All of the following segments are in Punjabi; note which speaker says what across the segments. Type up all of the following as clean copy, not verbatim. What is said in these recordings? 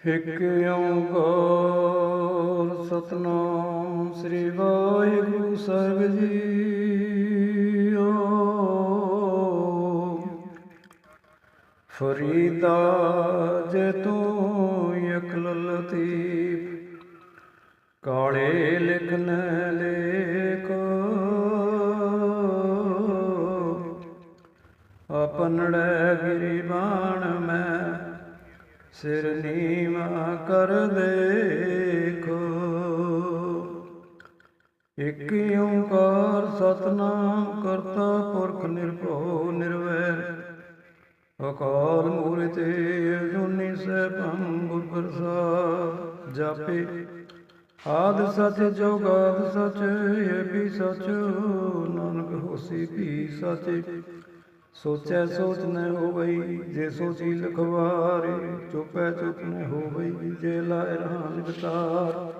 Speaker 1: ਇਕ ਓਂਕਾਰ ਸਤਿਨਾਮ ਸ੍ਰੀ ਵਾਹਿਗੁਰੂ ਸਾਹਿਬ ਜੀਓ। ਫਰੀਦਾ ਜੇ ਤੂੰ ਅਕਲ ਲਤੀਫ, ਕਾਲੇ ਲਿਖਨ ਲੇਖ ਆਪਨੜੇ ਗਿਰੀਬਾਨ ਮੈਂ ਸਿਰ ਨੀਵਾ ਕਰ ਦੇਖੋ। ਇਕ ਓਂਕਾਰ ਸਤਿਨਾਮ ਕਰਤਾ ਪੁਰਖ ਨਿਰਭਉ ਨਿਰਵੈਰ, ਅਕਾਲ ਮੂਰਤਿ ਅਜੂਨੀ ਸੈਭੰ ਗੁਰ ਪ੍ਰਸਾਦਿ। ਜਾਪੇ ਆਦਿ ਸਚ ਜੁਗਾਦਿ ਸਚ, ਇਹ ਵੀ ਸਚ ਨਾਨਕ ਹੋਸੀ ਵੀ ਸਚ। ਸੋਚੈ ਸੋਚ ਨ ਹੋਵਈ ਜੇ ਸੋਚੀ ਲਖਵਾਰੇ, ਚੁਪੈ ਚੁਪ ਨ ਹੋਵਈ ਜੇ ਲਾਇ ਰਹਾ ਨਿਵਤਾਰ।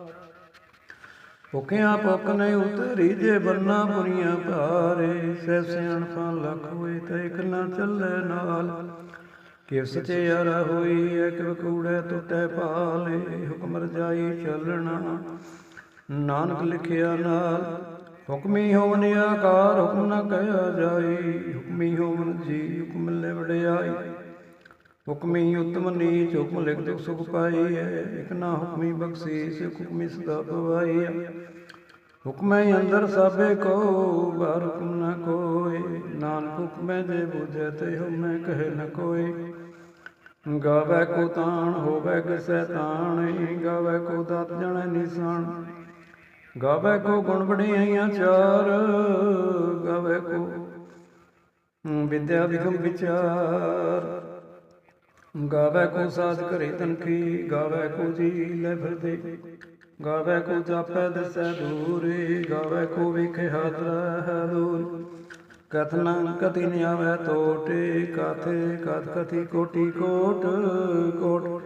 Speaker 1: ਭੁਖਿਆ ਭੁਖ ਨ ਉਤਰੀ ਜੇ ਬੰਨਾ ਬੁਰੀਆਂ ਭਾਰੇ, ਸਹਿ ਸਿਆਣਪਾਂ ਲੱਖ ਹੋਏ ਤਾਂ ਇਕ ਨਾ ਚੱਲੇ ਨਾਲ। ਕਿਵ ਸਚਿਆਰਾ ਹੋਈ ਹੈ ਕਿਵ ਕੂੜੈ ਟੁੱਟੈ ਭਾਲੇ, ਹੁਕਮ ਰਜਾਈ ਚੱਲਣਾ ਨਾਨਕ ਲਿਖਿਆ ਨਾਲ। ਹੁਕਮੀ ਹੋਵਨ ਆਕਾਰ ਹੁਕਮ ਨਾ ਕਹਿਆ ਜਾਈ, ਹੁਕਮੀ ਹੋਵਨ ਜੀ ਹੁਕਮ ਲੈ ਵਡਿਆਈ। ਹੁਕਮੀ ਉਤਮ ਨੀਚ ਹੁਕਮ ਲਿਖ ਦੁਖ ਸੁਖ ਪਾਈ ਹੈ, ਇਕ ਨਾ ਹੁਕਮੀ ਬਖਸ਼ੀਸ ਹੁਕਮੀ ਸਦਾ ਪਵਾਈ ਹੈ। ਹੁਕਮੈ ਅੰਦਰ ਸਾਬੇ ਕੋ ਬਾਹਰ ਹੁਕਮ ਨਾ ਕੋਇ, ਨਾਨਕ ਹੁਕਮੈ ਜੇ ਬੁਝੈ ਤੇ ਹੁਕਮੈ ਕਹੇ ਨ ਕੋਇ। ਗਾਵੈ ਕੋ ਤਾਣ ਹੋਵੈ ਕਿਸੈ ਤਾਣ, ਗਾਵੈ ਕੋ ਦਾਤ ਜਣੈ ਨਿਸ਼ਾਨ। ਗਾਵੈ ਕੋ ਗੁਣ ਵਡਿਆਈਆਂ ਚਾਰ, ਗਾਵੈ ਕੋ ਵਿਦਿਆ ਵਿਗਮ ਵਿਚਾਰ। ਗਾਵੈ ਕੋ ਸਾਜ ਘਰੇ ਤਨਖੀ, ਗਾਵੈ ਕੋ ਜੀ ਲੈ ਫਿਰਦੇ। ਗਾਵੈ ਕੋ ਜਾਪੈ ਦਿਸੈ ਦੂਰੇ, ਗਾਵੈ ਕੋ ਵੇਖੇ ਹਾਥ ਰਹਿ ਦੂਰ। ਕਥਨਾ ਕਥੀ ਨ ਆਵੈ ਤੋਟੇ, ਕਾਥੇ ਕਥ ਕਥੀ ਕੋਟੀ ਕੋਟ ਕੋਟ।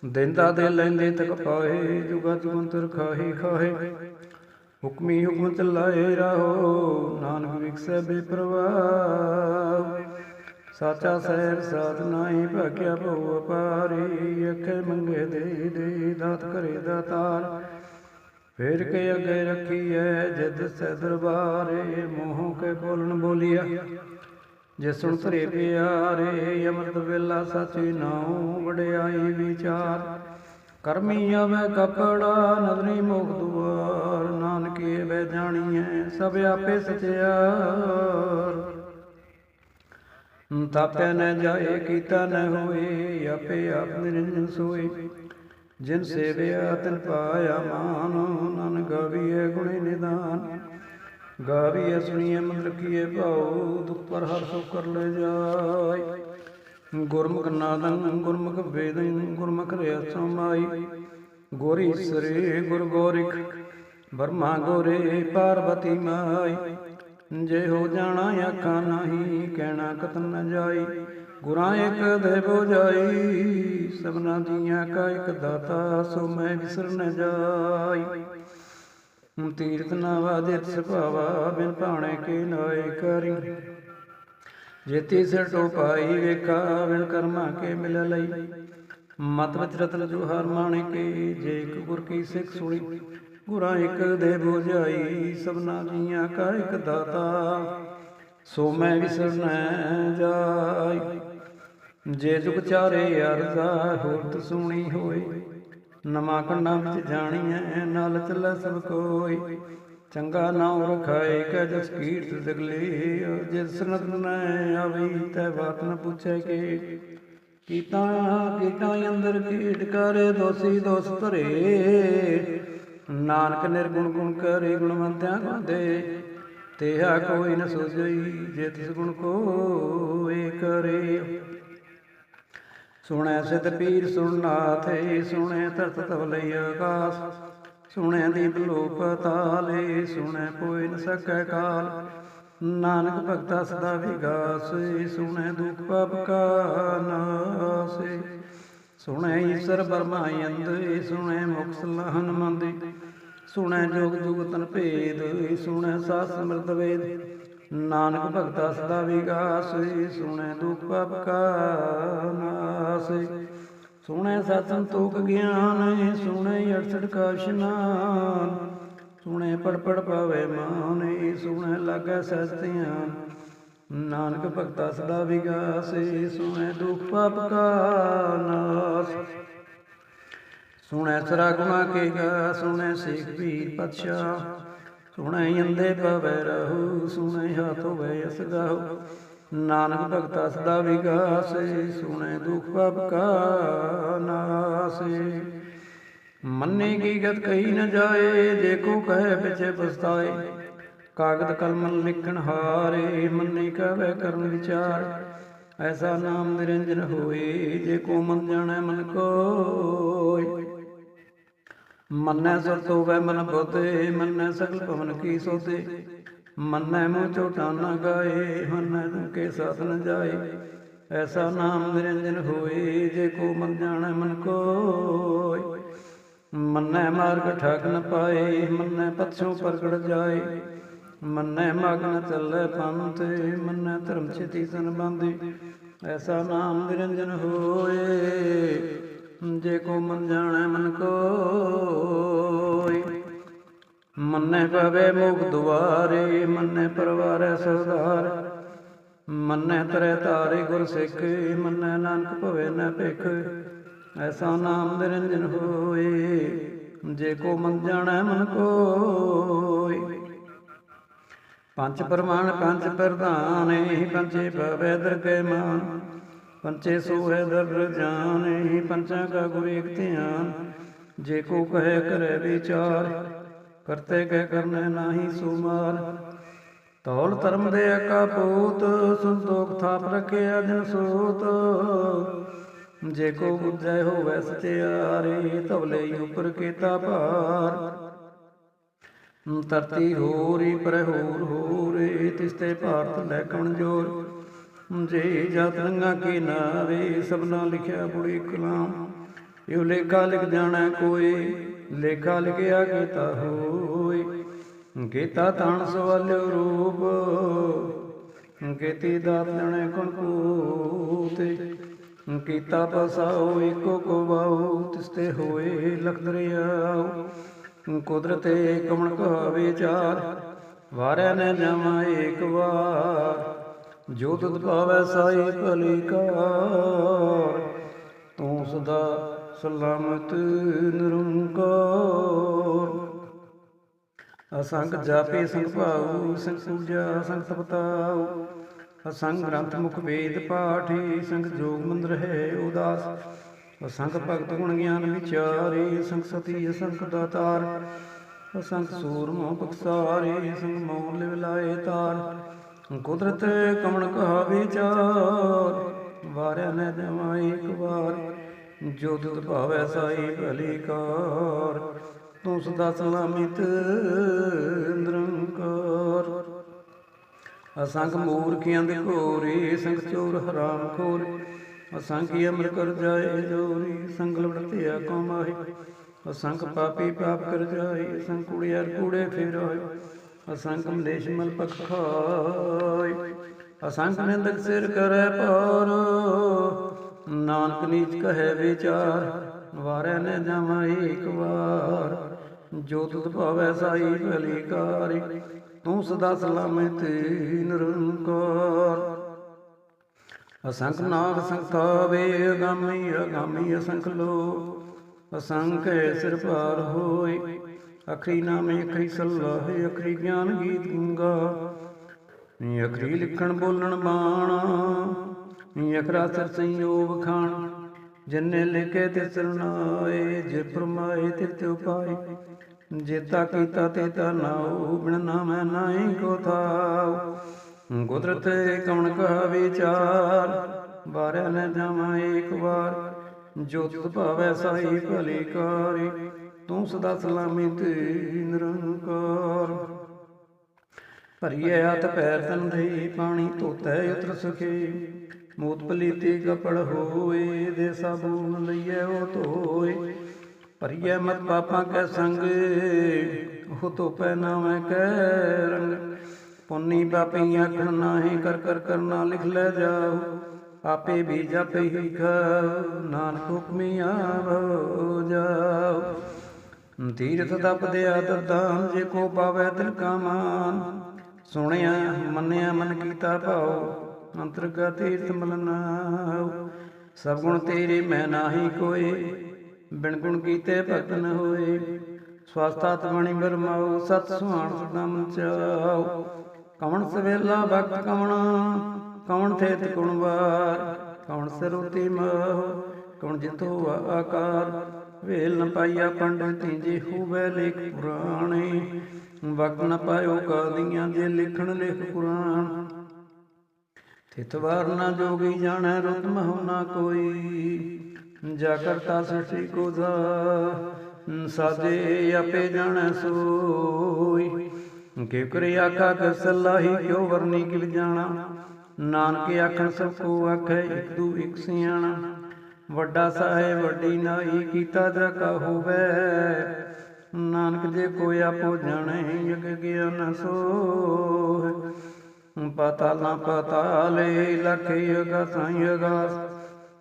Speaker 1: ਦੇਂਦਾ ਦੇ ਲੈਂਦੇ ਤਕ ਪਾਏ, ਜੁਗਾ ਜੁਗੰਤਰ ਖਾਹੀ ਖਾਹੇ। ਹੁਕਮੀ ਹੁਕਮ ਚਲਾਏ ਰਹੋ, ਨਾਨਕ ਵਿਖਸੈ ਬੇਪਰਵਾਹ। ਸਾਚਾ ਸਹਿਰ ਸਾਧ ਨਾਹੀ, ਭਾਗਿਆ ਭਉ ਅਪਾਰੀ। ਅਖੇ ਮੰਗੇ ਦੇ ਦੇ ਦਾਤ ਕਰੇ ਦਾਤਾਰ, ਫੇਰ ਕੇ ਅੱਗੇ ਰੱਖੀਐ ਜੇ ਦਿਸੈ ਦਰਬਾਰੇ। ਮੂੰਹੋਂ ਕੇ ਬੋਲਣ ਬੋਲੀਆ ਜੇ ਸੁਣ ਧਰੇ ਪਿਆਰੇ, ਅੰਮ੍ਰਿਤ ਵੇਲਾ ਸਾਚੀ ਨਾਉ ਵਡਿਆਈ ਵਿਚਾਰ। ਕਰਮੀ ਆਵੈ ਕਪੜਾ ਨਦਰੀ ਮੋਖ ਦੁਆਰ, ਨਾਨਕੇ ਬੈ ਜਾਣੀਐ ਸਭ ਆਪੇ ਸਚਿਆਰ। ਤਾਪਿਆ ਨ ਜਾਏ ਕੀਤਾ ਨ ਹੋਏ, ਆਪੇ ਆਪ ਨਿਰੰਜਨ ਸੋਏ। ਜਿਨ ਸੇਵਿਆ ਤਿਨ ਪਾਇਆ ਮਾਨ, ਨਨ ਗਾਵੀਐ ਗੁਣੇ ਨਿਦਾਨ। ਗਾਵੀਐ ਸੁਣੀਐ ਮਨ ਰਖੀਐ ਭਾਉ, ਦੁਖ ਪਰ ਹਰਿ ਸੁਖ ਕਰ ਲੈ ਜਾਇ। ਗੁਰਮੁਖ ਨਾਦੰ ਗੁਰਮੁਖ ਵੇਦੰ, ਗੁਰਮੁਖ ਰਹਿ ਸਮਾਈ। ਗੁਰ ਈਸਰੇ ਗੁਰ ਗੋਰਿਖ ਬਰਮਾ ਗੋਰੇ ਪਾਰਬਤੀ ਮਾਈ। ਜੇ ਹੋ ਜਾਣਾ ਆਖਾਂ ਨਾਹੀ, ਕਹਿਣਾ ਕਥਨ ਨ ਜਾਈ। ਗੁਰਾਂ ਇਕ ਦੇ ਬੁਝਾਈ, ਸਭਨਾ ਜੀਆਂ ਕਾ ਇਕ ਦਾਤਾ। ਸੋ ਮੈਂ ਵਿਸਰ ਨ ਜਾਈ। ਤੀਰਥ ਨਾ ਵਾਜਿਤ ਸੁਭਾਵਾ, ਬਿਨ ਭਾਣੇ ਕੇ ਨਾਏ ਕਰੀ। ਜੇਤੀ ਸਿਰ ਟੋਪਾਈ ਵੇਖਾ, ਬਿਨ ਕਰਮਾ ਕੇ ਮਿਲ ਲਈ। ਮਤ ਵਿੱਚ ਰਤਨ ਜੁਹਾਰ ਮਾਣਿਕੇ, ਜੇ ਇਕ ਗੁਰ ਕੀ ਸਿੱਖ ਸੁਣੀ। ਗੁਰਾਂ ਇਕ ਦੇ ਬੁਝਾਈ, ਸਭਨਾ ਜੀਆਂ ਕਾ ਇਕ ਦਾਤਾ। ਸੋ ਮੈਂ ਵਿਸਰ ਨ ਜਾਈ। ਜੇ ਜੁਗ ਚਾਰੇ ਅਰਜ਼ਾ ਹੋਰਤ ਸੁਣੀ ਹੋਈ। ਨਵਾਂ ਕੰਡਾਂ ਵਿੱਚ ਜਾਣੀਐ ਨਾਲ ਚੱਲੈ ਸਭ ਕੋਈ। ਚੰਗਾ ਨਾਉ ਰਖਾਏ ਕੈ ਜਸ ਕੀਰਤ ਜਗਲੇ, ਜਿਸ ਸਨਤ ਨ ਆਵਈ ਤੈ ਬਾਤ ਨ ਪੁੱਛੈ ਕੇ। ਕੀਤਾ ਕੀਤਾ ਅੰਦਰ ਕੀਟ ਕਰੇ, ਦੋਸੀ ਦੋਸ ਧਰੇ। ਨਾਨਕ ਨਿਰਗੁਣ ਗੁਣ ਕਰੇ, ਗੁਣਵੰਤਿਆਂ ਗਾਉਂਦੇ। ਤੇਹਾ ਕੋਈ ਨ ਸੋਝਈ ਜੇ ਤਿਸ ਗੁਣ ਕੋਇ ਕਰੇ। ਸੁਣੈ ਸਿਧ ਪੀਰ ਸੁਣਨਾਥੇ, ਸੁਣੈ ਧਰਤ ਧਵਲਈ ਆਕਾਸ। ਸੁਣੈ ਦੀਪ ਲੋਕ ਪਾਤਾਲੇ, ਸੁਣੈ ਕੋਈ ਨ ਸਕੈ ਕਾਲ। ਨਾਨਕ ਭਗਤਾ ਸਦਾ ਵਿਗਾਸੇ, ਸੁਣੈ ਦੁਖ ਪਾਪ ਕਾ ਨਾਸੇ। ਸੁਣੈ ਈਸਰ ਬਰਮਾ ਅੰਦੇ, ਸੁਣੈ ਮੁਖ ਸਲਾਹਨ ਮੰਦੇ। ਸੁਣੈ ਜੋਗ ਜੁਗ ਤਨ ਭੇਦ, ਸੁਣੈ ਸਾਧ ਸਮਰਤ ਵੇਦ। ਨਾਨਕ ਭਗਤਾ ਸਦਾ ਵਿਗਾਸੇ, ਸੁਣੈ ਦੁਖ ਪਾਪ ਕਾ ਨਾਸੇ। ਸੁਣੈ ਸਤ ਸੰਤੋਖ ਗਿਆਨ, ਸੁਣੈ 68 ਕਾ ਇਸ਼ਨਾਨ। ਸੁਣੈ ਪੜ ਪੜ ਪਾਵੇ ਮਾਨ, ਸੁਣੈ ਲਾਗੈ ਸਹਿਜ ਧਿਆਨ। ਨਾਨਕ ਭਗਤਾ ਸਦਾ ਵਿਗਾਸੇ, ਸੁਣੈ ਦੁਖ ਪਾਪ ਕਾ ਨਾਸ। ਸੁਣੈ ਸਰਾ ਗੁਣਾ ਕੇ ਗਾ, ਸੁਣੈ ਸੇਖ ਪੀਰ ਪਤਸ਼ਾਹ। ਸੁਣੈ ਅੰਧੇ ਪਵੈ ਰਹੂ, ਸੁਣੈ ਹਾਥ ਹੋਵੇ ਅਸ ਗਾਹੁ। ਨਾਨਕ ਭਗਤਾ ਸਦਾ ਵਿਗਾਸੇ, ਸੁਣੈ ਦੁਖ ਪਾਪ ਕਾ ਨਾਸੇ। ਮੰਨੇ ਕੀ ਗਤ ਕਹੀ ਨ ਜਾਏ, ਜੇ ਕੋ ਕਹੈ ਪਿਛੇ ਪਛਤਾਏ। ਕਾਗਦ ਕਲਮ ਲਿਖਣ ਹਾਰੇ, ਮੰਨੇ ਕਹੈ ਕਰਨ ਵਿਚਾਰ। ਐਸਾ ਨਾਮ ਨਿਰੰਜਨ ਹੋਏ, ਜੇ ਕੋ ਮਨ ਜਾਣੈ ਮਨ ਕੋਇ। ਮੰਨੈ ਸੁਰਤ ਹੋਵੈ ਮਨ ਬੁੱਧੇ, ਮੰਨੈ ਸਗਲ ਭਵਨ ਕੀ ਸੋਧੇ। ਮੰਨੈ ਮੂੰਹ ਝੂਠਾ ਨ ਗਾਏ, ਮੰਨੈ ਤੁਮਕੇ ਸਾਥ ਨ ਜਾਏ। ਐਸਾ ਨਾਮ ਨਿਰੰਜਨ ਹੋਏ, ਜੇ ਕੋ ਮਨ ਜਾਣੈ ਮਨ ਕੋਇ। ਮੰਨੈ ਮਾਰਗ ਠਗ ਨ ਪਾਏ, ਮੰਨੈ ਪਥਿਓਂ ਪ੍ਰਗਟ ਜਾਏ। ਮੰਨੈ ਮਗ ਨ ਚੱਲੈ ਪੰਥ, ਮੰਨੈ ਧਰਮ ਛੇਤੀ ਤਨ ਬਾਂਧੇ। ਐਸਾ ਨਾਮ ਨਿਰੰਜਨ ਹੋਏ, ਜੇ ਕੋ ਮਨ ਜਾਣੈ ਮਨ ਕੋਇ। ਮੰਨੈ ਪਵੈ ਮੋਖ ਦੁਆਰੇ, ਮੰਨੈ ਪਰਵਾਰੈ ਸਰਦਾਰ। ਮੰਨੈ ਤਰੈ ਤਾਰੇ ਗੁਰ ਸਿੱਖ, ਮੰਨੈ ਨਾਨਕ ਭਵੈ ਨ ਭਿਖ। ਐਸਾ ਨਾਮ ਨਿਰੰਜਨ ਹੋਏ, ਜੇ ਕੋ ਮਨ ਜਾਣੈ ਮਨ ਕੋਇ। ਪੰਚ ਪ੍ਰਮਾਣ ਪੰਚ ਪ੍ਰਧਾਨ, ਪੰਚੇ ਭਵੈ ਦਰਗਹਿ ਮਾਨ। ਪੰਚੇ ਸੋਹੈ ਦਰ ਜਾਨ, ਪੰਚਾਂ ਕਾ ਗੁਰ ਏਕ ਧਿਆਨ। ਜੇ ਕੋ ਕਹੈ ਕਰੈ ਵਿਚਾਰ, ਕਰਤੇ ਕਹਿ ਕਰਨੈ ਨਾਹੀ ਸੁਮਾਰ। ਧੌਲ ਧਰਮ ਦੇ ਏਕਾ ਪੂਤ, ਸੰਤੋਖ ਥਾਪ ਰਖਿਆ ਜਨ ਸੂਤ। ਜੇ ਕੋ ਬੁਝੈ ਹੋਵੈ ਸਚਿਆਰੇ, ਧਵਲੇ ਉਪਰ ਕੀਤਾ ਭਾਰ। ਧਰਤੀ ਹੋਰੀ ਪਰ ਹੋਰ ਹੋਰੇ, ਤਿਸ ਤੇ ਭਾਰਤ ਲੈ ਕਮਜ਼ੋਰ। ਜੇ ਜਾਤ ਰੰਗਾ ਕੀ ਨਾਵੇ, ਸਭਨਾ ਲਿਖਿਆ ਬੁੜੀ ਕਲਾਮ। ਇਹੋ ਲੇਖਾ ਲਿਖ ਜਾਣੈ ਕੋਇ, ਲੇਖਾ ਲਿਖਿਆ ਕੀਤਾ ਹੋਇ। ਕੀਤਾ ਤਾਣ ਸਵਾਲਿਓ ਰੂਪ, ਕੀਤੀ ਦਾਤ ਜਾਣੈ ਕੌਣ ਕੂਤੇ। ਕੀਤਾ ਪਸਾਓ ਏਕੋ ਕੋ ਬਾਉ, ਤਿਸ ਤੇ ਹੋਏ ਲਖ ਦਰਿਆਉ। ਕੁਦਰਤੇ ਕਮਣ ਕਾ ਵਿਚਾਰ, ਵਾਰਿਆ ਨ ਜਾਵਾਂ ਏਕ ਵਾਰ। ਜੋ ਤੁਧ ਭਾਵੈ ਸਾਈ ਭਲੀ ਕਾਰ, ਤੂੰ ਸਦਾ ਸਲਾਮਤ ਨਿਰੰਕਾਰ। ਅਸੰਖ ਜਾਪੇ ਸੰਖ ਭਾਉ, ਸੰਖ ਪੂਜਾ ਸੰਖ ਤਪਤਾਉ। ਅਸੰਖ ਗ੍ਰੰਥ ਮੁਖ ਵੇਦ ਪਾਠੀ, ਸੰਖ ਜੋਗ ਮੰਦਰ ਹੈ ਉਦਾਸ। ਅਸੰਖ ਭਗਤ ਗੁਣ ਗਿਆਨ ਵਿਚਾਰੇ, ਸੰਖ ਸਤੀ ਅਸੰਖ ਦਾਤਾਰ। ਅਸੰਖ ਸੂਰਮਾ ਬਖਸਾਰੇ, ਸੰਖ ਮੋਹ ਲਿਵ ਲਾਏ ਤਾਰ। ਕੁਦਰਤ ਕਮਣ ਕਾ ਵਿਚਾਰ, ਵਾਰਿਆ ਨ ਜਾਵਾਂ ਏਕ ਵਾਰ। ਜੋ ਤੁਧ ਭਾਵੈ ਸਾਈ ਭਲੀ ਕਾਰ, ਤੂੰ ਸਦਾ ਸਲਾਮਿਤ ਨਿਰੰਕਾਰ। ਅਸੰਖ ਮੂਰਖ ਅੰਧ ਘੋਰੇ, ਸੰਖ ਚੋਰ ਹਰਾਮ ਖੋਰ। ਅਸੰਖ ਅਮਰ ਕਰ ਜਾਏ ਜੋਰੀ, ਸੰਗਲ ਵਰਤਿਆ ਕੋ ਮਾਹੀ। ਅਸੰਖ ਪਾਪੀ ਪਾਪ ਕਰ ਜਾਏ, ਅਸੰਖ ਕੂੜਿਆਰ ਕੂੜੇ ਫੇਰਾਏ। ਅਸੰਖ ਮਲੇਛ ਮਲ ਪਖ ਖਾਏ। ਅਸੰਖ ਨਿੰਦਕ ਸਿਰ ਕਰੈ ਭਾਰ, ਨਾਨਕ ਨੀਚ ਕਹੈ ਵਿਚਾਰ। ਵਾਰਿਆ ਨ ਜਾਵਾਂ ਏਕ ਵਾਰ, ਜੋ ਤੁਧ ਭਾਵੈ ਸਾਈ ਭਲੀ ਕਾਰ। ਤੂੰ ਸਦਾ ਸਲਾਮਤ ਨਿਰੰਕਾਰ। ਅਸੰਖ ਨਾਗ ਸੰਖਾਵੇ, ਅਗਾਮੀ ਅਗਾਮੀ ਅਸੰਖ ਲੋ। ਅਸੰਖ ਸਿਰ ਭਾਰ ਹੋਏ, ਅਖਰੀ ਨਾਮੇ ਅਖਰੀ ਸਲਾਹ। ਅਖਰੀ ਗਿਆਨ ਗੀਤ ਗੰਗਾ, ਅਖਰੀ ਲਿਖਣ ਬੋਲਣ ਬਾਣਾ। ਅਖਰਾ ਸਿਰ ਸੰਯੋਗ ਖਾਣ, ਜਿਨੇ ਲਿਖੇ ਤੇ ਸਰਨਾਏ। ਜੇ ਫਰਮਾਏ ਤੇ ਤਿਉ ਪਾਏ, ਜੇਤਾ ਕੀਤਾ ਤੇਤਾ ਨਾਉ। ਬਿਨ ਨਾਮੈ ਨਾਹੀ ਕੋ ਥਾਉ। ਕੁਦਰਤ ਕਮਣ ਕਾ ਵਿਚਾਰ, ਵਾਰਿਆ ਨ ਜਾਵਾਂ ਏਕ ਵਾਰ। ਜੋ ਤੁਧ ਭਾਵੈ ਸਾਈ ਭਲੀ ਕਾਰ, ਤੂੰ ਸਦਾ ਸਲਾਮਿਤ ਨਿਰੰਕਾਰ। ਭਰੀਐ ਹੱਥ ਪੈਰ ਤਨ ਧਈ, ਪਾਣੀ ਧੋਤੈ ਉਤਰ ਸੁਖੇ। ਮੂਤ ਪਲੀਤੀ ਕਪੜ ਹੋਏ, ਦੇ ਸਾਬੂਨ ਲਈਐ ਉਹ ਧੋਏ। ਭਰੀਐ ਮਤ ਪਾਪਾਂ ਕੈ ਸੰਗ, ਉਹ ਧੋਪੈ ਨਾਵੈ ਕੈ ਰੰਗ। ਪੁੰਨੀ ਪਾਪੀ ਆਖਣ ਨਾਹੀਂ, ਕਰ ਕਰ ਕਰਨਾ ਲਿਖ ਲੈ ਜਾਉ। आपे भी जप ही खाओ नानक हुक्मी आवो जाओ। ਤੀਰਥ ਤਪ ਦਿਆ ਦਰਦਾਨ ਜੇ ਕੋ ਪਾਵੈ ਤਿਲ ਕਾ ਮਾਨ। ਸੁਣਿਆ ਮੰਨਿਆ ਮਨ ਕੀਤਾ ਭਾਉ ਅੰਤਰਗਾ ਤੀਰਥ ਮਲਨਾਉ। ਸਭ ਗੁਣ ਤੇਰੇ ਮੈਂ ਨਾਹੀ ਕੋਏ ਬਿਨ ਗੁਣ ਕੀਤੇ ਭਗਤ ਨ ਹੋਏ। ਸਵਸਥਾਤ ਬਣੀ ਬਰਮਾਉ ਸਤ ਸੁਹਾਣ ਸਦਾ ਮਚਾਉ। ਕਵਣ ਸਵੇਲਾ ਭਗਤ ਕਵਣ ਕਵਣ ਥੇਤ ਗੁਣ ਵਾਰ। ਕਵਣ ਸਰੂਤੀ ਮਹ ਕਵਣ ਜਿਤੋ ਆਕਾਰ। ਵੇਲ ਨ ਪਾਈਆ ਪੰਡਿਤ ਜੇ ਹੋਵੇ ਲੇਖ ਪੁਰਾਣੇ। ਵਕਤ ਨ ਪਾਇਓ ਕਾਦੀਆਂ ਜੇ ਲਿਖਣ ਲਿਖ ਪੁਰਾਣ। ਥਿਤ ਵਾਰ ਨਾ ਜੋਗੀ ਜਾਣੈ ਰੁਤ ਮਹੁ ਨਾ ਕੋਈ। ਜਾ ਕਰਤਾ ਸ੍ਰਿਸ਼ਟੀ ਕੋ ਸਾਜੇ ਆਪੇ ਜਾਣੈ ਸੋਈ। ਕਿਉ ਕਰੇ ਆਖਾ ਕਰ ਸਲਾਹੀ ਕਿਉ ਵਰਨੀ ਕਿਵ ਜਾਣਾ। ਨਾਨਕ ਆਖਣ ਸਭ ਕੋ ਆਖੈ ਇਕ ਦੂ ਇਕ ਸਿਆਣਾ। ਵੱਡਾ ਸਾਹਿਬ ਵੱਡੀ ਨਾਈ ਕੀਤਾ ਜਾ ਕਾ ਹੋਵੇ। ਨਾਨਕ ਜੇ ਕੋਈ ਆਪੋ ਜਾਣੈ ਯਗ ਗਿਆਨ ਸੋਇ। ਪਾਤਾਲਾਂ ਪਾਤਾਲੇ ਲਖ ਅਗਾਸਾਂ ਅਗਾਸ।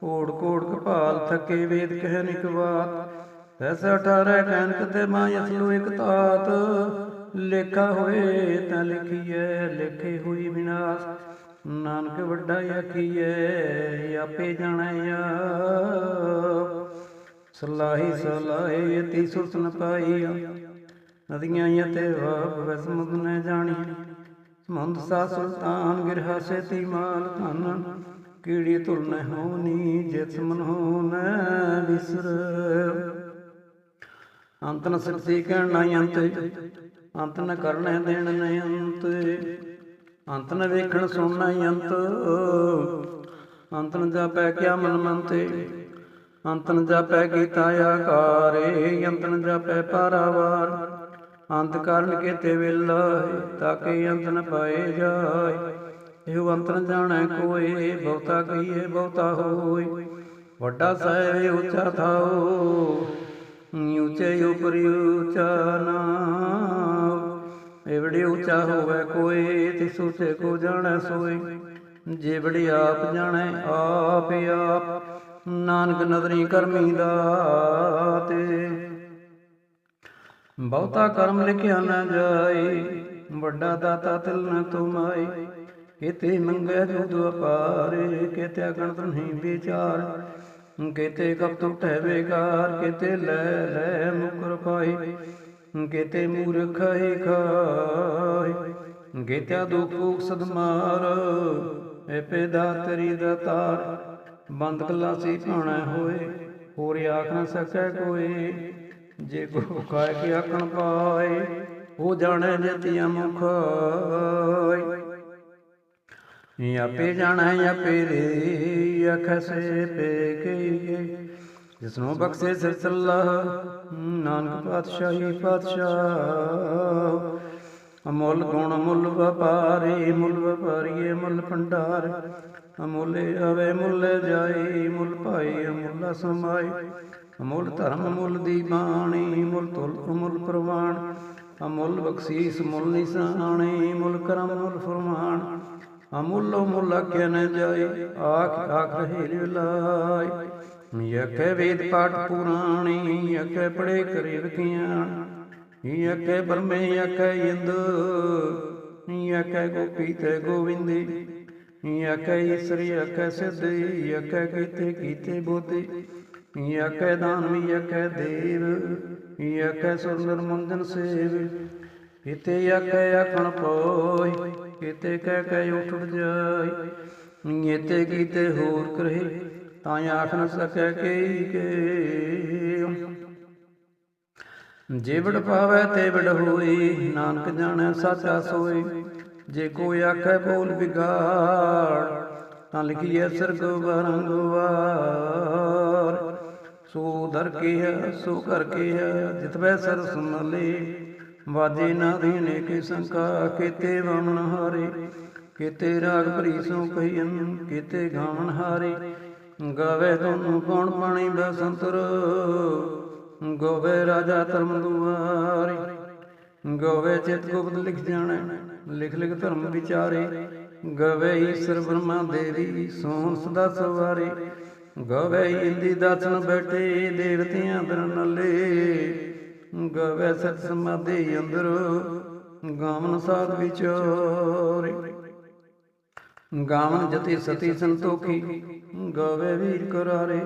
Speaker 1: ਓੜ ਕੋੜ ਕਪਾਲ ਥਕੇ ਵੇਦ ਕਹਿ ਨਿਕ ਬਾਤ। ਐਸਾ 18 ਕੈਨਕ ਤੇ ਮਾਇਸ ਲੋ ਇਕ ਤਾਤ। ਲੇਖਾ ਹੋਏ ਤਾਂ ਲਿਖੀਐ ਲੇਖੇ ਹੋਈ ਵਿਨਾਸ਼। ਨਾਨਕ ਵੱਡਾ ਆਖੀਐ ਆਪੇ ਜਾਣੈ ਆਪ। ਸਲਾਹੀ ਸਲਾਹੀ ਅਤੀ ਸੁਰਤ ਨ ਪਾਈ। ਨਦੀਆਂ ਅਤੇ ਵਾਪ ਵਸ ਮੁਦ ਨ ਜਾਣੀ। ਸਮੁੰਦ ਸਾ ਸੁਲਤਾਨ ਗਿਰਹਾ ਸੇਤੀ ਮਾਲ ਧਨ। ਕੀੜੀ ਧੁਲ ਨ ਹੋਣੀ ਜਿਤ ਮਨ ਹੋ ਨ ਬਿਸਰ। ਅੰਤ ਨ ਸਕਤੀ ਕਹਿਣ ਨ ਅੰਤ। ਅੰਤ ਨ ਕਰਨੈ ਦੇਣ ਨ ਅੰਤ। ਅੰਤ ਨ ਵੇਖਣ ਸੁਣਨਾ ਅੰਤ। ਅੰਤ ਨ ਜਾਪੈ ਕਿਆ ਮਨ ਮੰਤੇ। ਅੰਤ ਨ ਜਾਪੈ ਕੀਤਾ ਆਕਾਰੇ। ਅੰਤ ਨ ਜਾਪੈ ਪਾਰਾਵਾਰ। ਅੰਤ ਕਾਰਨ ਕੇਤੇ ਵੇਲਾ ਤਾਕੇ ਅੰਤ ਨ ਪਾਏ ਜਾਏ। ਇਹੋ ਅੰਤ ਨ ਜਾਣੈ ਕੋਏ ਬਹੁਤਾ ਕਹੀਏ ਬਹੁਤਾ ਹੋਏ। ਵੱਡਾ ਸਾਹਿਬ ਉੱਚਾ ਥਾਓ ਉੱਚੇ ਉਪਰਿ ਉੱਚਾ ਨਾਉ। ਏਵੜੇ ਉੱਚਾ ਹੋਵੇ ਕੋਏ ਤਿਸ ਉੱਚੇ ਕੋ ਜਾਣੈ ਸੋਏ। ਜੇ ਵੜੇ ਆਪ ਜਾਣੈ ਆਪ ਆਪ। ਨਾਨਕ ਨਦਰੀ ਕਰਮੀ ਦਾਤੇ। ਬਹੁਤਾ ਕਰਮ ਲਿਖਿਆ ਨ ਜਾਏ। ਵੱਡਾ ਦਾਤਾ ਤਿਲ ਨ ਤੁਮਾਈ। ਕਿਤੇ ਮੰਗੈ ਜੁਦ ਅਪਾਰੇ। ਕਿਤੇ ਗਣਤ ਨਹੀਂ ਵਿਚਾਰ। ਕਿਤੇ ਕਬ ਟੁਟੈ ਬੇਕਾਰ। ਕਿਤੇ ਲੈ ਲੈ ਮੁਕਰ ਪਾਈ। ਕਿਤੇ ਮੂਰਖ ਹੀ ਖਾਏ। ਕਿਤਿਆ ਦੁਖ ਭੂਖ ਸਦਮਾਰ। ਏਪੇ ਦਾਤਰੀ ਦਾਤਾਰ। ਬੰਦ ਕਲਾਸੀ ਭਾਣੈ ਹੋਏ। ਹੋਰ ਆਖ ਨ ਸਕੈ ਕੋਏ। ਜੇ ਕੋ ਖਾਏ ਕੇ ਆਖਣ ਪਾਏ। ਉਹ ਜਾਣੈ ਜਤਿਆ ਮੁਖਾਈ। ਆਪੇ ਜਾਣੈ ਆਪੇ ਰੇ ਆਖੈ ਸੇ ਪੇ ਕਹੀਏ। ਜਿਸਨੂੰ ਬਖਸ਼ੇ ਸਿਰ ਸਲਾਹ ਨਾਨਕ ਪਾਤਸ਼ਾਹੀ ਪਾਤਸ਼ਾਹ। ਅਮੁੱਲ ਗੁਣ ਮੁੱਲ ਵਪਾਰੇ ਮੁੱਲ ਵਪਾਰੀਏ ਮੁੱਲ ਭੰਡਾਰ। ਅਮੁੱਲੇ ਆਵੇ ਮੁੱਲ ਜਾਏ ਮੁੱਲ ਭਾਈ ਅਮੁੱਲਾ ਸਮਾਏ। ਅਮੁੱਲ ਧਰਮ ਮੁੱਲ ਦੀ ਬਾਣੀ ਮੁੱਲ ਤੁਲ ਮੁੱਲ ਪ੍ਰਵਾਨ। ਅਮੁੱਲ ਬਖਸ਼ੀਸ ਮੁੱਲ ਨਿਸ਼ਾਨੇ ਮੁੱਲ ਕਰਮ ਮੁੱਲ ਫਰਮਾਨ। ਅਮੁੱਲੋ ਮੁੱਲ ਆਖਿਆ ਨ ਜਾਏ ਆਖ ਆਖ ਰਹੇ ਲਾਏ। ਆਖੇ ਵੇਦ ਪਾਠ ਪੁਰਾਣੀ ਆਖੇ ਪੜੇ ਕਰੇ ਵਿਖਿਆਨ। ਆਖੇ ਬ੍ਰਹਮੇ ਆਖੇ ਇੰਦ ਆਖੇ ਗੋਪੀ ਤੇ ਗੋਵਿੰਦੀ। ਆਖੇ ਈਸਰੀ ਆਖੇ ਸਿੱਧੀ ਆਖੇ ਕੀਤੇ ਕੀਤੇ ਬੋਧੀ। ਆਖੇ ਦਾਨਵੀ ਆਖੇ ਦੇਵ ਆਖੇ ਸੁੰਦਰ ਮੁੰਦਨ ਸੇਵ। ਕਿਤੇ ਆਖੇ ਆਖਣ ਪੋਇ ਕਿਤੇ ਕਹਿ ਕੇ ਉੱਠ ਜਾਏ। ਇੱਥੇ ਕੀਤੇ ਹੋਰ ਕਰੇ ਤਾਂ ਆਖ ਨ ਸਕੈ ਕਈ ਕੇ। ਜੇ ਵਡ ਪਾਵੈ ਤੇ ਵਡ ਹੋਈ ਨਾਨਕ ਜਾਣੈ ਸਾਚਾ ਸੋਈ। ਜੇ ਕੋਈ ਆਖੈ ਬੋਲ ਵਿਗਾੜ ਤਾਂ ਲਿਖੀਐ ਸਰਗ ਵਰੰਗ ਵਾਰ। ਸੋ ਦਰ ਕੇ ਹੈ ਸੋ ਕਰ ਕੇ ਹੈ ਜਿਤ ਬੈ ਸਰਸ ਮਲੇ। ਵਾਜੇ ਨਾ ਦੇਣੇ ਕੇ ਸੰਕਾ ਕਿਤੇ ਵਾਮਣ ਹਾਰੇ। ਕਿਤੇ ਰਾਗ ਭਰੀ ਸੋ ਕਹੀਨ ਕਿਤੇ ਗਾਵਣ ਹਾਰੇ। ਗਾਵੇ ਦੋਨੋਂ ਕੌਣ ਪਾਣੀ ਬਸੰਤਰ। ਗੋਵੇ ਰਾਜਾ ਧਰਮ ਦੁਆਰੇ। ਗੋਵੇ ਚਿਤ ਗੁਪਤ ਲਿਖ ਜਾਣੈ ਲਿਖ ਲਿਖ ਧਰਮ ਵਿਚਾਰੇ। ਗਵੇ ਈਸ਼ਰ ਬ੍ਰਹਮਾ ਦੇਵੀ ਸੋਹਣ ਸਦਾ ਸਵਾਰੇ। ਗਵੇ ਇੰਦੀ ਦਾਸਨ ਬੈਠੇ ਦੇਵਤਿਆਂ ਦਰ ਨਲੇ। ਗਵੇ ਸਤ ਸਮਾਧੀ ਅੰਦਰ ਗਾਵਨ ਸਾਧ ਵਿਚਾਰੇ। ਗਾਵਨ ਜਤੀ ਸਤੀ ਸੰਤੋਖੀ ਗਾਵੇ ਵੀਰ ਕਰਾਰੇ।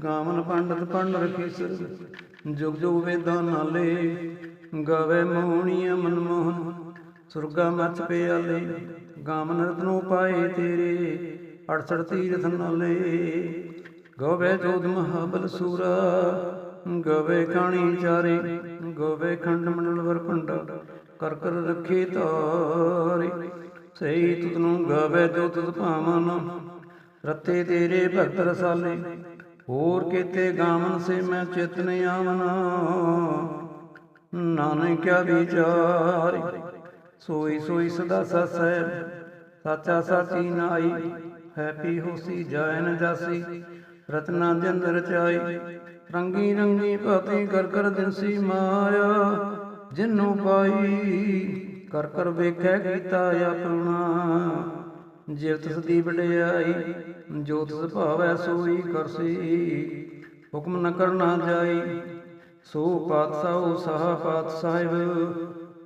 Speaker 1: ਗਾਵਨ ਪੰਡਤ ਪੰਡ ਰਖੀਸਰ ਜੁਗ ਜੁਗ ਵੇਦਾਂ ਨਾਲੇ। ਗਾਵੇ ਮੋਹਣੀਆਂ ਮਨਮੋਹਨ ਸੁਰਗਾ ਮਚ ਪਿਆਲੇ। ਗਾਵਨ ਰਤਨੋ ਪਾਏ ਤੇਰੇ 68 ਤੀਰਥ ਨਾਲੇ। ਗਾਵੇ ਜੋਧ ਮਹਾਬਲ ਸੂਰਾ ਗਾਵੇ ਕਾਣੀ ਚਾਰੇ। ਗਾਵੇ ਖੰਡ ਮੰਡਲ ਵਰਖੰਡਾ ਕਰ ਕਰ ਰੱਖੇ ਤਾਰੇ। ਸਹੀ ਤੁਧ ਨੂੰ ਗਾਵੇ ਜੋ ਤੁਧ ਭਾਵਨ ਰਤੇ ਤੇਰੇ ਭਗਤ ਰਸਾਲੇ। ਹੋਰ ਕੀਤੇ ਗਾਵਨ ਸੇ ਮੈਂ ਚਿਤ ਨ ਆਵਨਾ ਨਾਨਕ ਕਿਆ ਵਿਚਾਰੇ। ਸੋਈ ਸੋਈ ਸਦਾ ਸਸੈ ਸਾਚਾ ਸਾਚੀ ਨਾਈ। ਹੈ ਪੀ ਹੋਸੀ ਜਾਇ ਨ ਜਾਸੀ ਰਤਨਾ ਜੰਦ ਰਚਾਈ। ਰੰਗੀ ਰੰਗੀ ਭਾਤੀ ਕਰ ਕਰ ਦਿਨਸੀ ਮਾਇਆ। ਜਿਨੂੰ ਪਾਈ ਕਰ ਕਰ ਵੇਖੈ ਕੀਤਾ ਆਪਣਾ। ਜਿਵ ਤਿਸ ਦੀ ਵਡਿਆਈ ਜੋ ਤਿਸ ਭਾਵੈ ਸੋਈ ਕਰਸੀ। ਹੁਕਮ ਨ ਕਰਨਾ ਜਾਈ ਸੋ ਪਾਤਸ਼ਾਹ ਸਾਹ ਪਾਤ ਸਾਹਿਬ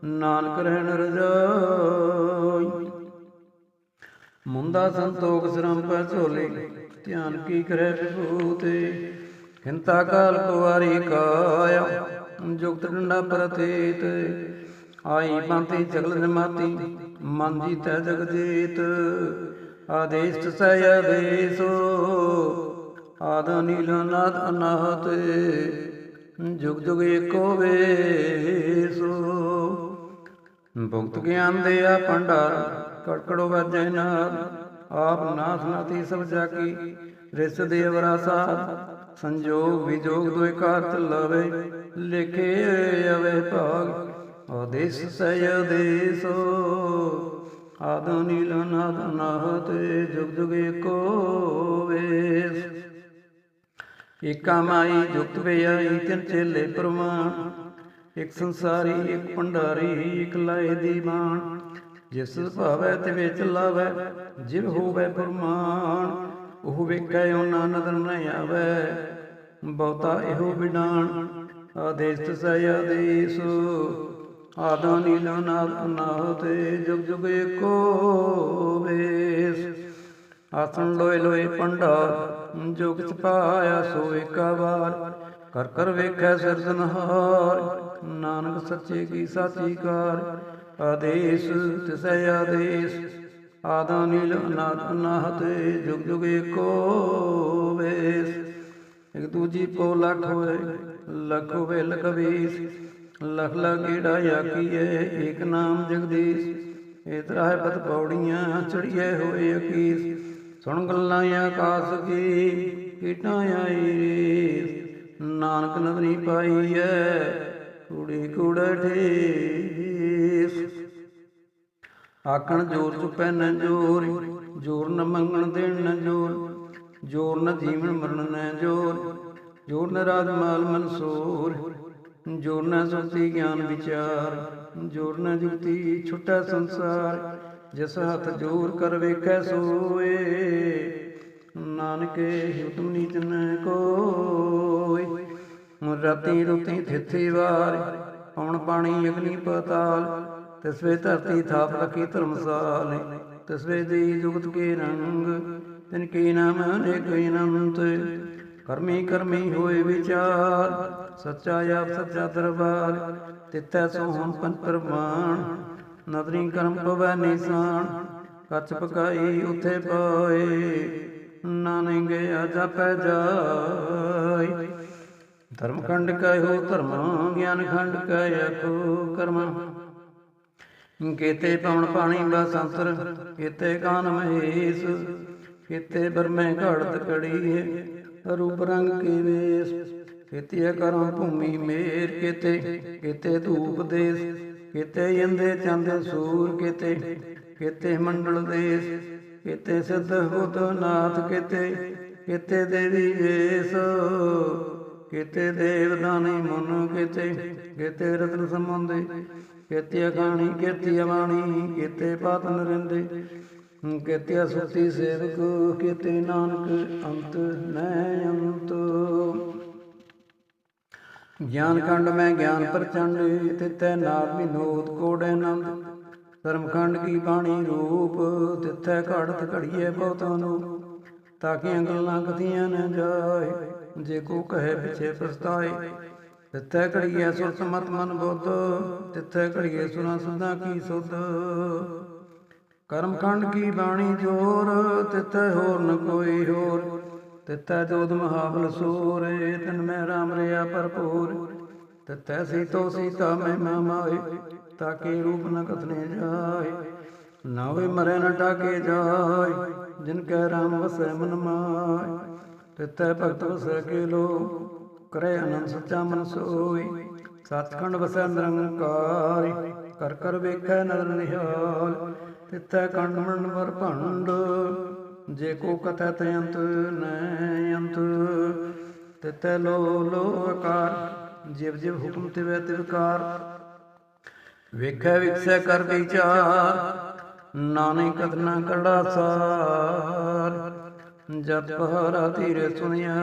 Speaker 1: ਨਾਨਕ ਰਹਿਣ ਰਜਾਈ। ਮੁੰਦਾ ਸੰਤੋਖ ਸ਼ਰਮ ਪੈ ਝੋਲੇ ਧਿਆਨ ਕੀ ਕਰੈ ਵਿਭੂਤੇ। ਹਿੰਤਾ ਕਾਲ ਕੁਵਾਰੀ ਕਾਇਆ ਜੁਗਤ ਡੰਡਾ ਪ੍ਰਤੀਤ। ਆਈ ਬੰਤੀ ਚਗਲ ਜਮਾਤੀ ਮਨ ਜੀਤੈ ਜਗ ਜੀਤ। ਆਦੇਸ਼ ਸਹਿ ਆਦੇਸ਼ ਆਦ ਨੀਲ ਨਾਦ ਅਨਾਹਤ। ਜੁਗ ਜੁਗ ਏਕੋ ਵੇਸ। ਭੁਗਤ ਗਿਆਨ ਦੇ ਆ ਭੰਡਾਰ ਕੜਕੜੋ ਵਾਜੈ ਨਾਦ। ਆਪ ਨਾਥ ਨਾਥੀ ਸਭ ਜਾਕੀ ਰਿਸ ਦੇ ਅਵਰਾ ਸਾਧ। ਸੰਜੋਗ ਵਿਜੋਗ ਦੋਇ ਕਾਰਤ ਲਵੇ ਲਿਖੇ ਅਵੇ ਭਾਗ। ਆਦੇਸ਼ ਸਹਿ ਆਦੇਸ਼ ਆਦ ਨੀਲ ਨਾਦ ਅਨਾਹਤ। ਜੁਗ ਜੁਗ ਏਕੋ ਵੇਸ। ਏਕਾ ਮਾਈ ਜੁਗਤ ਵਿਆਈ ਤਿੰਨ ਚੇਲੇ ਪ੍ਰਮਾਣ। ਇਕ ਸੰਸਾਰੀ ਇਕ ਭੰਡਾਰੀ ਇਕ ਲਾਏ ਦੀ ਬਾਣ। ਜਿਸ ਭਾਵੈ ਤੇ ਵਿੱਚ ਲਾਵੈ ਜਿਵ ਹੋਵੈ ਫੁਰਮਾਨ। ਉਹ ਵੇਖੈ ਉਹਨਾਂ ਨਦਰ ਨ ਆਵੈ ਬਹੁਤਾ ਇਹੋ ਵਿਡਾਣ। ਆਦੇਸ਼ ਸਹਿ ਆਦੇਸ਼ ਆਦ ਨੀਲ ਨਾਦ ਅਨਾਹਤ। ਜੁਗ ਜੁਗ ਏਕੋ ਵੇਸ। ਆਸਣ ਲੋਏ ਲੋਏ ਭੰਡਾਰ ਜੋ ਕਿਛ ਪਾਇਆ ਸੋ ਏਕਾ ਵਾਰ। ਕਰ ਕਰ ਵੇਖੈ ਸਿਰਜਨਹਾਰ ਨਾਨਕ ਸੱਚੇ ਕੀ ਸਾਚੀ ਕਾਰ। ਆਦੇਸ਼ ਤਿਸੈ ਆਦੇਸ਼ ਆਦ ਨੀਲ ਨਾਦ ਅਨਾਹਤ। ਜੁਗ ਜੁਗ ਏਕੋ ਵੇਸ। ਇਕ ਦੂਜੀ ਪੋ ਲੱਖ ਹੋਏ ਲੱਖ ਹੋਵੇ ਲਖ ਵੀਸ। ਲਖ ਲਖ ਗੇੜਾ ਆਖੀਏ ਏਕ ਨਾਮ ਜਗਦੀਸ਼। ਇਹ ਤਰਾਹ ਪਤ ਪੌੜੀਆਂ ਚੜੀਏ ਹੋਏ ਅਕੀਸ। ਸੁਣ ਗੱਲਾਂ ਆਕਾਸ ਕੀ ਕੀਟਾਂ ਆਈ ਰੀਸ। ਨਾਨਕ ਨਦਰੀ ਪਾਈਐ ਕੂੜੀ ਕੂੜ ਠੀਸ। ਆਖਣ ਜੋਰ ਚੁਪੈ ਨ ਜੋਰ ਜੋਰ ਨ ਮੰਗਣ ਦੇਣ ਨ ਜੋਰ। ਜੋਰ ਨ ਜੀਵਨ ਮਰਨ ਨ ਜੋਰ ਜੋਰ ਨ ਰਾਜ ਮਾਲ ਮਨਸੂਰ। ਜੋਰ ਨ ਸੁਰਤੀ ਗਿਆਨ ਵਿਚਾਰ ਜੋਰ ਨ ਜੁਗਤੀ ਛੁਟੈ ਸੰਸਾਰ। ਜਿਸ ਹੱਥ ਜੋਰ ਕਰ ਵੇਖੈ ਸੋਏ ਨਾਨਕੇ ਹੁਕਮ ਨੀਚ ਨ ਕੋਈ। ਰਾਤੀ ਰੁਤੀ ਥਿਥੀ ਵਾਰ ਪਵਨ ਪਾਣੀ ਅਗਨੀ ਪਤਾਲ। ਤਿਸਵੇ ਧਰਤੀ ਥਾਪ ਰਖੀ ਧਰਮਸਾਲ। ਤਿਸਵੇ ਦੀ ਜੁਗਤ ਕੇ ਰੰਗ ਤਿਨ ਕੀ ਨਾਮ ਅਨੇਕ ਅਨੰਤ। ਕਰਮੀ ਕਰਮੀ ਹੋਏ ਵਿਚਾਰ ਸੱਚਾ ਆਪ ਸੱਚਾ ਦਰਬਾਰ। ਤਿੱਥੈ ਸੋਹਣ ਪੰਚ ਪ੍ਰਮਾਣ ਨਦਰੀ ਕਰਮ ਪਵੈ ਨਿਸ਼ਾਨ। ਕੱਚ ਪਕਾਈ ਉਥੇ ਪਾਏ ਨਾਨਕ ਗਿਆ ਜਾਪੈ ਜਾਈ। ਧਰਮ ਖੰਡ ਕਹਿਓ ਧਰਮ ਗਿਆਨ ਖੰਡ ਕਹਿ ਆਖੋ ਕਰਮ। ਕੀਤੇ ਪਵਨ ਪਾਣੀ ਬਸੰਤਰ ਕੀਤੇ ਕਾਨ ਮਹੇਸ਼। ਕੀਤੇ ਬਰਮੇ ਘੜਤ ਕੜੀਏ ਰੂਪ ਰੰਗ ਕੇ ਵੇਸ। ਕੀਤੇ ਕਰਮ ਭੂਮੀ ਮੇਰ ਕੀਤੇ ਕੀਤੇ ਧੂਪ ਦੇਸ। ਕੀਤੇ ਇੰਦੇ ਚੰਦ ਸੂਰ ਕੀਤੇ ਕੀਤੇ ਮੰਡਲ ਦੇਸ। ਕੀਤੇ ਸਿੱਧ ਬੁੱਧ ਨਾਥ ਕੀਤੇ ਕੀਤੇ ਦੇਵੀ ਵੇਸ। ਕੀਤੇ ਦੇਵ ਦਾਨੀ ਮਨ ਕੀਤੇ ਕੀਤੇ ਰਤਨ ਸੰਬੰਧੇ। ਕੀਤੇ ਅਖਾਣੀ ਕੀਤੇ ਅਵਾਣੀ ਕੀਤੇ ਪਾਤ ਨਰਿੰਦੇ। ਕਿਤਿਆ ਸੁਤੀ ਸੇਵਕ ਕਿਤੇ ਨਾਨਕ ਅੰਤ ਨੈ ਅੰਤ। ਗਿਆਨ ਖੰਡ ਮੈਂ ਗਿਆਨ ਪ੍ਰਚੰਡ ਤਿਥੈ ਨਾਦ ਵਿਨੋਦ ਕੋੜੈ ਨੰਦ। ਧਰਮ ਖੰਡ ਕੀ ਬਾਣੀ ਰੂਪ ਤਿਥੈ ਘੜਤ ਘੜੀਐ ਬਹੁਤਾਂ ਨੂੰ। ਤਾਕੀਆਂ ਗੱਲਾਂ ਕਥੀਆਂ ਨ ਜਾਏ ਜੇ ਕੋ ਕਹੇ ਪਿਛੇ ਪਛਤਾਏ। ਤਿਥੈ ਘੜੀਐ ਸੁਰ ਸਮਤ ਮਨ ਬੁੱਧ ਤਿਥੈ ਘੜੀਐ ਸੁਰਾਂ ਸੁਧਾ ਕੀ ਸੁਧ। ਕਰਮ ਖੰਡ ਕੀ ਬਾਣੀ ਜੋਰ ਤਿਥੈ ਹੋਰ ਨ ਕੋਈ ਹੋਰ। ਤਿਥੈ ਜੋਧ ਮਹਾਬਲ ਸੂਰੇ ਤਨ ਮੈਂ ਰਾਮ ਰਿਆ ਭਰਪੂਰ। ਤਿਥੈ ਸੀਤੋ ਸੀਤਾ ਮਹਿਮਾ ਮਾਏ ਤਾਕੇ ਰੂਪ ਨ ਕਥਨੇ ਜਾਏ। ਨਾ ਹੋਏ ਮਰੈ ਨ ਟਾਕੇ ਜਾਏ ਜਿਨ ਕੈ ਰਾਮ ਵਸੈ ਮਨ ਮਾਏ। ਤਿਥੈ ਭਗਤ ਵਸੈ ਕੇ ਲੋ ਕਰੇ ਅਨੰਦ ਸੱਚਾ ਮਨ ਸੋਈ। ਸੱਚਖੰਡ ਵਸੈ ਨਿਰੰਕਾਰ ਕਰ ਕਰ ਵੇਖੈ ਨਦਰ ਨਿਹਾਲ। ਤਿਥੈ ਖੰਡ ਮੰਡ ਵਰ ਭੰਡ ਜੇ ਕੋ ਕਥੈ ਤੈ ਅੰਤ ਨੈ ਅੰਤ। ਤਿਥੈ ਲੋ ਲੋ ਆਕਾਰ ਜਿਵ ਜਿਵ ਹੁਕਮ ਤਿਵੈ ਤਿਵਕਾਰ। ਵੇਖੈ ਵਿਖਸੈ ਕਰ ਵਿਚਾਰ ਨਾਨਕ ਕਥਨਾ ਕਰੜਾ ਸਾਰ। ਜਪ ਹਰਾ ਧੀਰੇ ਸੁਣਿਆ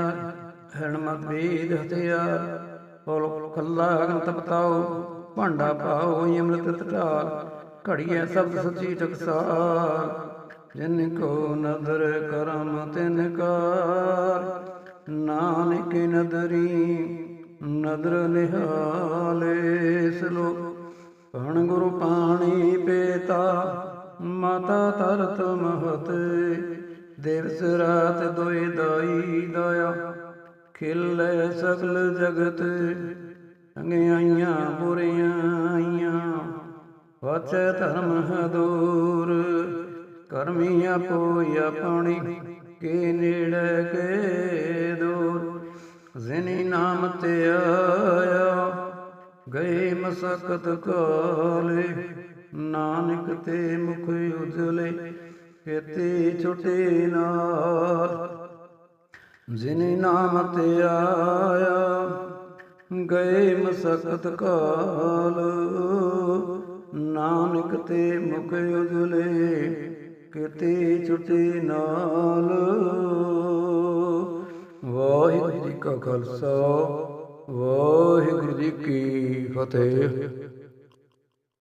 Speaker 1: ਹਿਰਨ ਮਤ ਵੇਦ ਹਥਿਆਰ। ਪੌਲ ਖੱਲਾ ਅਗਨ ਤਪਤਾਓ ਭਾਂਡਾ ਪਾਓ ਅੰਮ੍ਰਿਤ ਢਾਲ। ਘੜੀਐ ਸ਼ਬਦ ਸੱਚੀ ਟਕਸਾਲ ਜਿਨ ਕੋ ਨਦਰ ਕਰਮ ਤਿਨ ਕਾਰ। ਨਾਨਕ ਨਦਰੀ ਨਦਰ ਨਿਹਾਲੇ ਸਲੋਕ। ਪਣ ਗੁਰੂ ਪਾਣੀ ਪੇਤਾ ਮਾਤਾ ਤਰਤ ਮਹਤ। ਦਿਵਸ ਰਾਤ ਦੋਇ ਦਾਈ ਦਾਇਆ ਖਿਲੇ ਸਗਲ ਜਗਤ। ਚੰਗਿਆਈਆਂ ਬੁਰੀਆਂ ਆਈਆਂ ਵਾਚੈ ਧਰਮ ਹਦੂਰ। ਕਰਮੀ ਆਪੋ ਆਪਣੀ ਕੇ ਨੇੜੇ ਕੇ ਦੂਰ। ਜਿਨੀ ਨਾਮ ਤੇ ਆਇਆ ਗਏ ਮਸਕਤ ਕਾਲੇ। ਨਾਨਕ ਤੇ ਮੁਖ ਉਜਲੇ ਕੇਤੇ ਛੁਟੇ ਨਾਲ। ਜਿਨੇ ਨਾਮ ਤੇ ਆਇਆ ਗਏ ਮਸਕਤ ਕਾਲ। ਨਾਨਕ ਤੇ ਮੁਖ ਉਜਲੇ ਕੇਤੇ ਛੁਟੇ ਨਾਲ। ਵਾਹਿਗੁਰੂ ਜੀ ਕਾ ਖਾਲਸਾ ਵਾਹਿਗੁਰੂ ਜੀ ਕੀ ਫਤਿਹ।